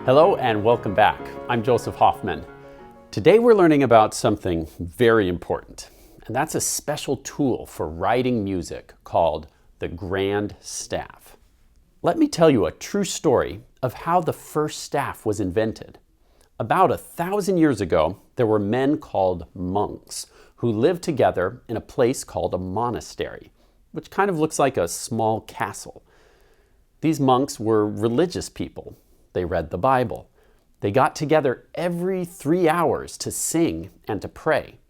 Hello and welcome back. I'm Joseph Hoffman. Today we're learning about something very important, and that's a special tool for writing music called the grand staff. Let me tell you a true story of how the first staff was invented. About 1,000 years ago, there were men called monks who lived together in a place called a monastery, which kind of looks like a small castle. These monks were religious people. They read the Bible. They got together every 3 hours to sing and to pray.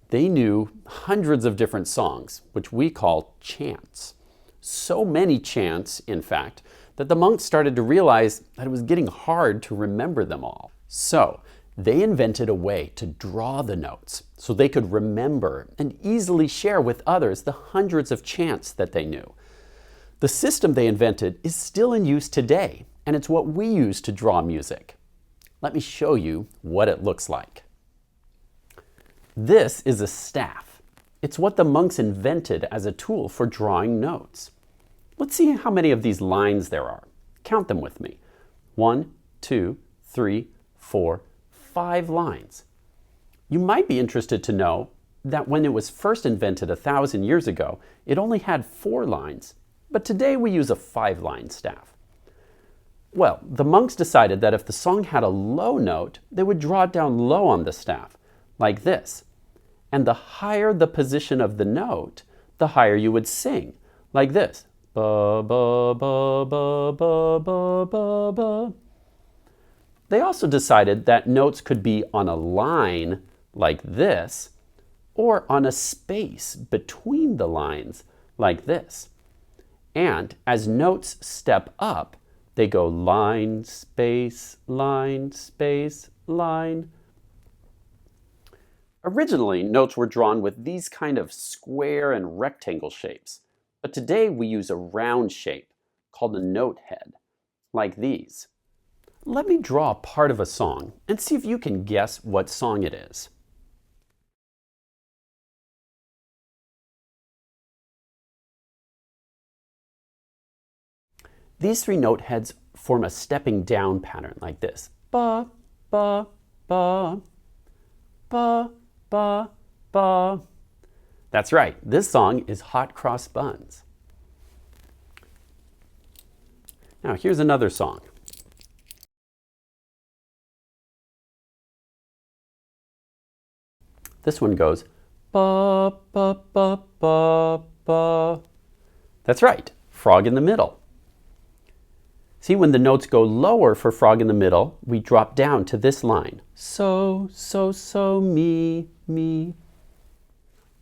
They knew hundreds of different songs, which we call chants. So many chants, in fact, that the monks started to realize that it was getting hard to remember them all. So they invented a way to draw the notes so they could remember and easily share with others the hundreds of chants that they knew. The system they invented is still in use today, and it's what we use to draw music. Let me show you what it looks like. This is a staff. It's what the monks invented as a tool for drawing notes. Let's see how many of these lines there are. Count them with me. 1, 2, 3, 4, 5 lines. You might be interested to know that when it was first invented 1,000 years ago, it only had 4 lines, but today we use a 5-line staff. Well, the monks decided that if the song had a low note, they would draw it down low on the staff, like this. And the higher the position of the note, the higher you would sing, like this. Ba, ba, ba, ba, ba, ba, ba, ba. They also decided that notes could be on a line, like this, or on a space between the lines, like this. And as notes step up, they go line, space, line, space, line. Originally, notes were drawn with these kind of square and rectangle shapes, but today we use a round shape called a note head, like these. Let me draw part of a song and see if you can guess what song it is. These 3 note heads form a stepping down pattern like this. Ba, ba, ba, ba, ba, ba. That's right, this song is Hot Cross Buns. Now here's another song. This one goes ba, ba, ba, ba, ba. That's right, frog in the middle. See, when the notes go lower for frog in the middle, we drop down to this line. So, me, me.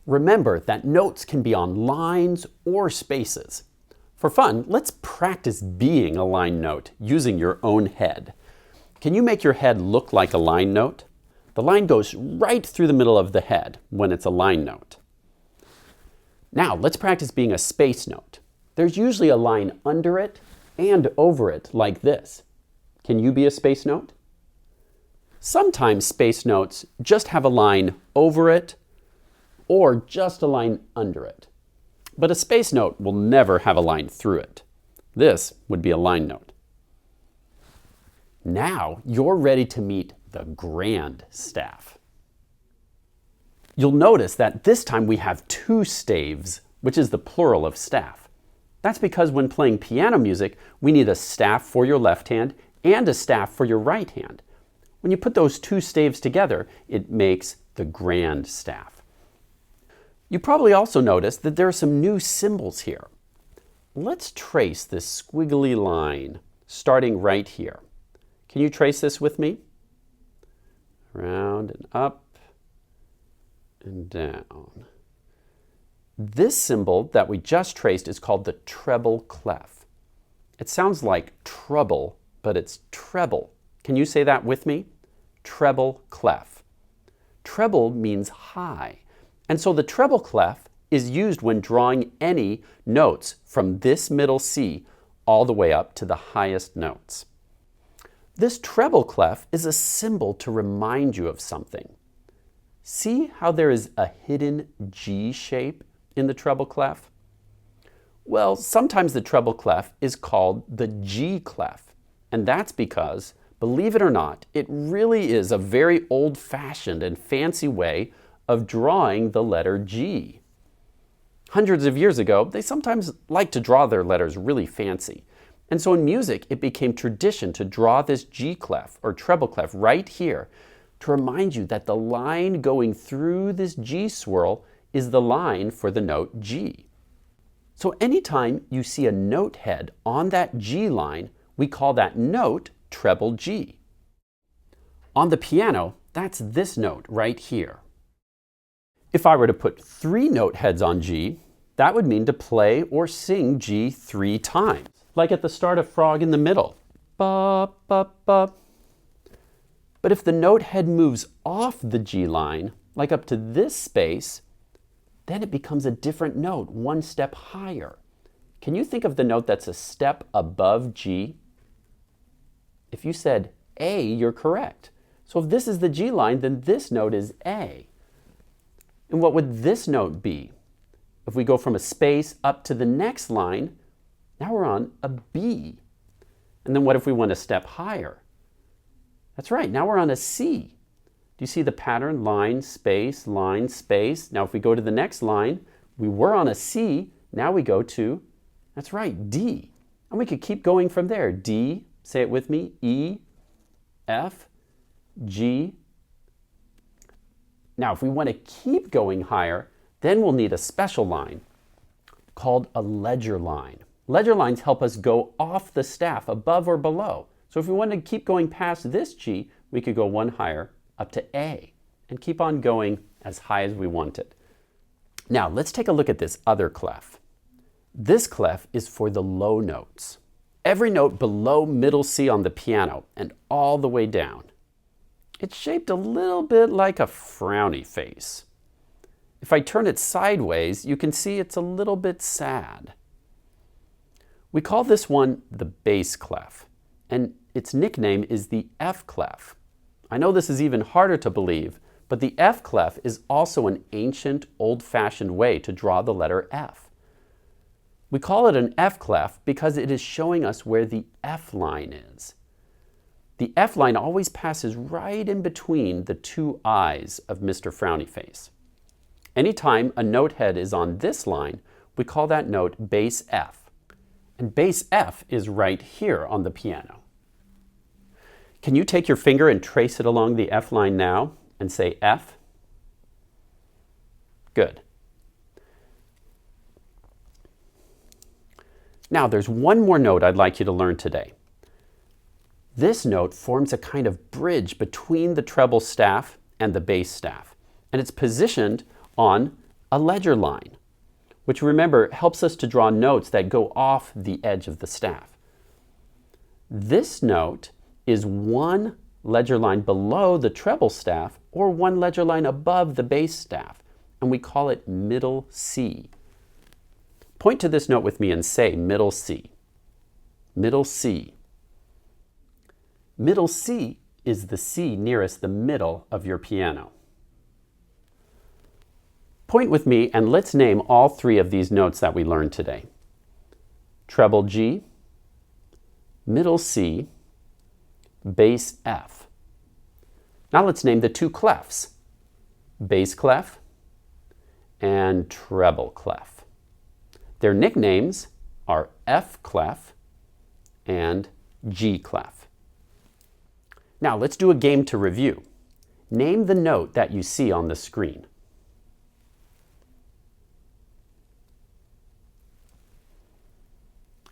Remember that notes can be on lines or spaces. For fun, let's practice being a line note using your own head. Can you make your head look like a line note? The line goes right through the middle of the head when it's a line note. Now, let's practice being a space note. There's usually a line under it and over it like this. Can you be a space note? Sometimes space notes just have a line over it or just a line under it. But a space note will never have a line through it. This would be a line note. Now you're ready to meet the grand staff. You'll notice that this time we have 2 staves, which is the plural of staff. That's because when playing piano music, we need a staff for your left hand and a staff for your right hand. When you put those 2 staves together, it makes the grand staff. You probably also noticed that there are some new symbols here. Let's trace this squiggly line starting right here. Can you trace this with me? Round and up and down. This symbol that we just traced is called the treble clef. It sounds like trouble, but it's treble. Can you say that with me? Treble clef. Treble means high, and so the treble clef is used when drawing any notes from this middle C all the way up to the highest notes. This treble clef is a symbol to remind you of something. See how there is a hidden G shape in the treble clef? Well, sometimes the treble clef is called the G clef, and that's because Believe it or not, it really is a very old-fashioned and fancy way of drawing the letter G. Hundreds of years ago, they sometimes liked to draw their letters really fancy. And so in music, it became tradition to draw this G clef or treble clef right here to remind you that the line going through this G swirl is the line for the note G. So anytime you see a note head on that G line, we call that note treble G. On the piano, that's this note right here. If I were to put 3 note heads on G, that would mean to play or sing G 3 times, like at the start of Frog in the Middle. Ba, ba, ba. But if the note head moves off the G line, like up to this space, then it becomes a different note, one step higher. Can you think of the note that's a step above G? If you said A, you're correct. So if this is the G line, then this note is A. And what would this note be? If we go from a space up to the next line, now we're on a B. And then what if we went a step higher? That's right, now we're on a C. Do you see the pattern? Line, space, line, space. Now if we go to the next line, we were on a C, now we go to, that's right, D. And we could keep going from there. D, say it with me, E, F, G. Now if we want to keep going higher, then we'll need a special line called a ledger line. Ledger lines help us go off the staff, above or below. So if we want to keep going past this G, we could go one higher up to A and keep on going as high as we wanted. Now let's take a look at this other clef. This clef is for the low notes. Every note below middle C on the piano and all the way down. It's shaped a little bit like a frowny face. If I turn it sideways, you can see it's a little bit sad. We call this one the bass clef, and its nickname is the F clef. I know this is even harder to believe, but the F clef is also an ancient, old-fashioned way to draw the letter F. We call it an F clef because it is showing us where the F line is. The F line always passes right in between the 2 eyes of Mr. Frowny Face. Anytime a note head is on this line, we call that note bass F. And bass F is right here on the piano. Can you take your finger and trace it along the F line now and say F? Good. Now there's one more note I'd like you to learn today. This note forms a kind of bridge between the treble staff and the bass staff, and it's positioned on a ledger line, which remember helps us to draw notes that go off the edge of the staff. This note is one ledger line below the treble staff or one ledger line above the bass staff, and we call it middle C. Point to this note with me and say middle C. Middle C. Middle C is the C nearest the middle of your piano. Point with me and let's name all 3 of these notes that we learned today. Treble G, middle C, bass F. Now let's name the 2 clefs, bass clef and treble clef. Their nicknames are F clef and G clef. Now let's do a game to review. Name the note that you see on the screen.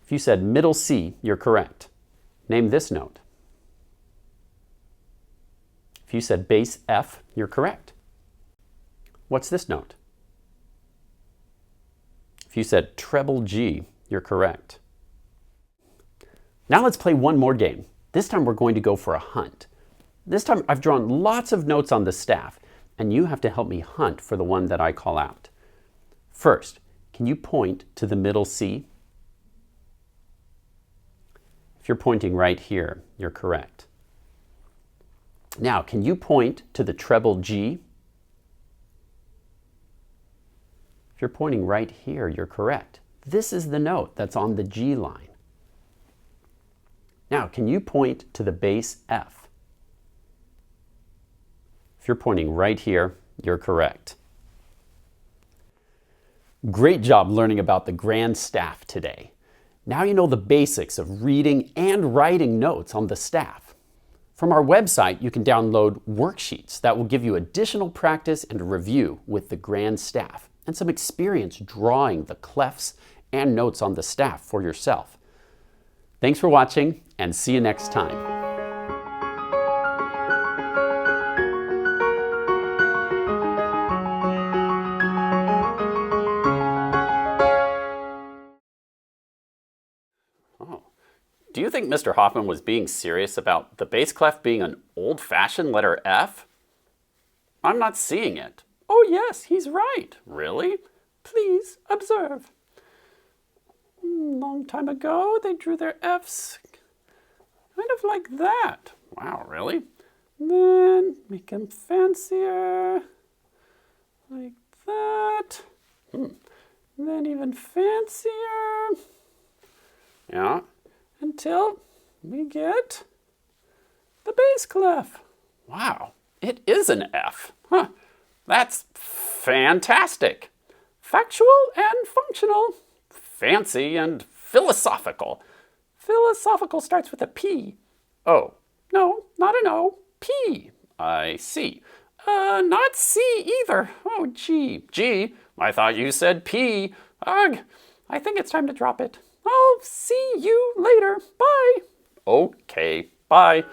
If you said middle C, you're correct. Name this note. If you said bass F, you're correct. What's this note? If you said treble G, you're correct. Now let's play one more game. This time we're going to go for a hunt. This time I've drawn lots of notes on the staff, and you have to help me hunt for the one that I call out. First, can you point to the middle C? If you're pointing right here, you're correct. Now, can you point to the treble G? If you're pointing right here, you're correct. This is the note that's on the G line. Now, Now, can you point to the bass F? If you're pointing right here, you're correct. Great job learning about the grand staff today. Now you know the basics of reading and writing notes on the staff. From our website, you can download worksheets that will give you additional practice and review with the grand staff and some experience drawing the clefs and notes on the staff for yourself. Thanks for watching, and see you next time. Do you think Mr. Hoffman was being serious about the bass clef being an old-fashioned letter F? I'm not seeing it. Oh yes, he's right. Really? Please observe. Long time ago, they drew their Fs kind of like that. Wow, really? Then make them fancier, like that. Then even fancier. Yeah. Until we get the bass clef. Wow, it is an F. Huh. That's fantastic. Factual and functional. Fancy and philosophical. Philosophical starts with a P. Oh, no, not an O. P. I see. Not C either. Oh, G. G? I thought you said P. Ugh, I think it's time to drop it. I'll see you later. Bye. Okay, bye.